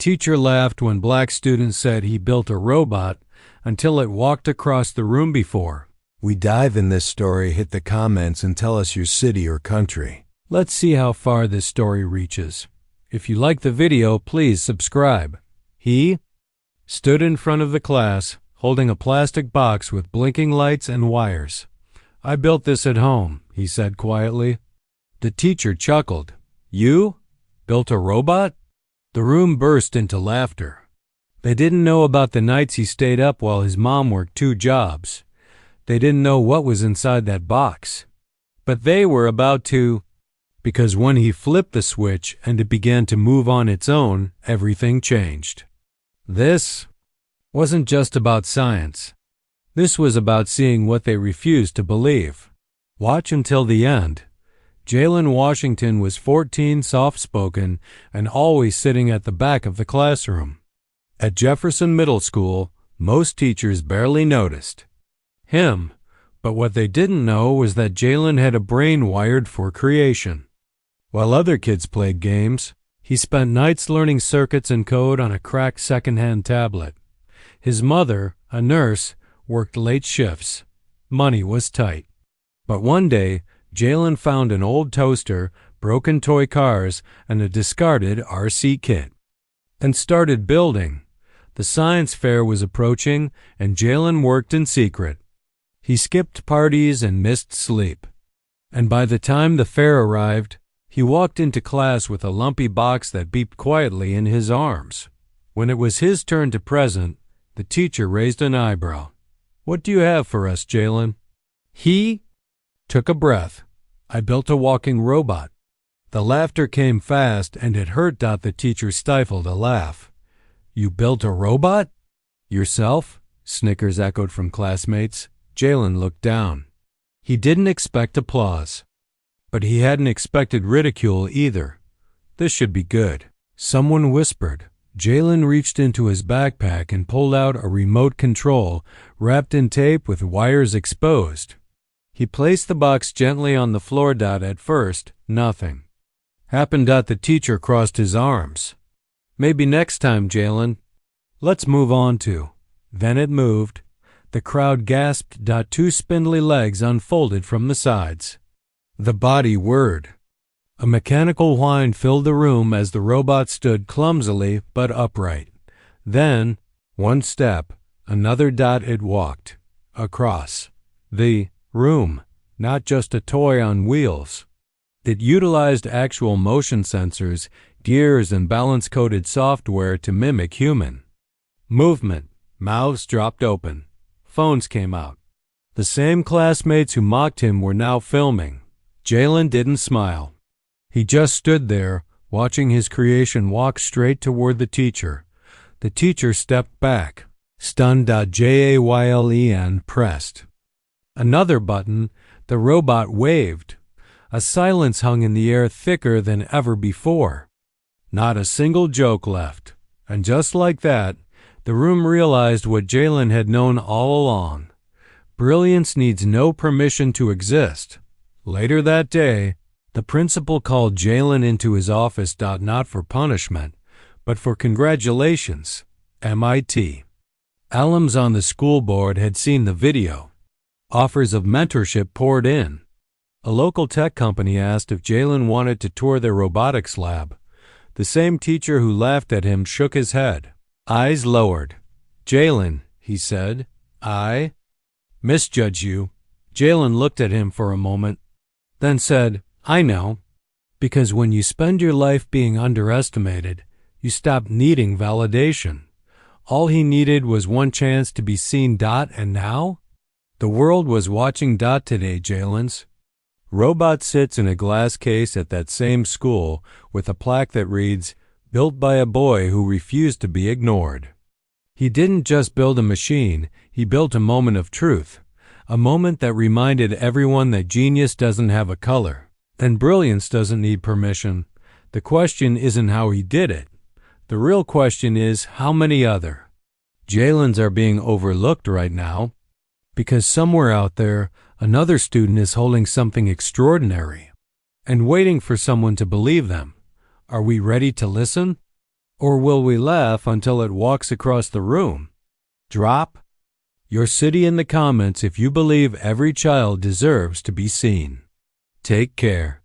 teacher laughed when black students said he built a robot until it walked across the room before we dive in this story. Hit the comments and tell us your city or country. Let's see how far this story reaches. If you like the video, please subscribe. He stood in front of the class, holding a plastic box with blinking lights and wires. "I built this at home," he said quietly. The teacher chuckled. "You built a robot?" The room burst into laughter. They didn't know about the nights he stayed up while his mom worked 2 jobs. They didn't know what was inside that box. But they were about to, because when he flipped the switch and it began to move on its own, everything changed. This wasn't just about science. This was about seeing what they refused to believe. Watch until the end. Jaylen Washington was 14, soft-spoken, and always sitting at the back of the classroom. At Jefferson Middle School, most teachers barely noticed him, but what they didn't know was that Jaylen had a brain wired for creation. While other kids played games, he spent nights learning circuits and code on a cracked second-hand tablet. His mother, a nurse, worked late shifts. Money was tight. But one day, Jaylen found an old toaster, broken toy cars, and a discarded RC kit, and started building. The science fair was approaching, and Jaylen worked in secret. He skipped parties and missed sleep. And by the time the fair arrived, he walked into class with a lumpy box that beeped quietly in his arms. When it was his turn to present, the teacher raised an eyebrow. "What do you have for us, Jaylen?" He took a breath. "I built a walking robot." The laughter came fast, and it hurt. The teacher stifled a laugh. "You built a robot? Yourself?" Snickers echoed from classmates. Jaylen looked down. He didn't expect applause, but he hadn't expected ridicule either. This should be good. Someone whispered. Jaylen reached into his backpack and pulled out a remote control wrapped in tape with wires exposed. He placed the box gently on the floor. At first, nothing happened. The teacher crossed his arms. "Maybe next time, Jaylen. Let's move on to." Then it moved. The crowd gasped. 2 spindly legs unfolded from the sides. The body whirred. A mechanical whine filled the room as the robot stood clumsily but upright. Then, one step, another. It walked across the room, not just a toy on wheels. It utilized actual motion sensors, gears, and balance-coded software to mimic human movement. Mouths dropped open. Phones came out. The same classmates who mocked him were now filming. Jaylen didn't smile. He just stood there, watching his creation walk straight toward the teacher. The teacher stepped back. Stunned. Jaylen pressed another button. The robot waved. A silence hung in the air, thicker than ever before. Not a single joke left. And just like that, the room realized what Jaylen had known all along. Brilliance needs no permission to exist. Later that day, the principal called Jaylen into his office. Not for punishment, but for congratulations. MIT alums on the school board had seen the video. Offers of mentorship poured in. A local tech company asked if Jaylen wanted to tour their robotics lab. The same teacher who laughed at him shook his head. Eyes lowered. "Jaylen," he said, "I misjudge you." Jaylen looked at him for a moment, then said, "I know, because when you spend your life being underestimated, you stop needing validation." All he needed was one chance to be seen. And now? The world was watching. Today, Jaylen's robot sits in a glass case at that same school with a plaque that reads, "Built by a boy who refused to be ignored." He didn't just build a machine, he built a moment of truth, a moment that reminded everyone that genius doesn't have a color, and brilliance doesn't need permission. The question isn't how he did it. The real question is how many other Jaylens are being overlooked right now, because somewhere out there, another student is holding something extraordinary and waiting for someone to believe them. Are we ready to listen? Or will we laugh until it walks across the room? Drop your city in the comments if you believe every child deserves to be seen. Take care.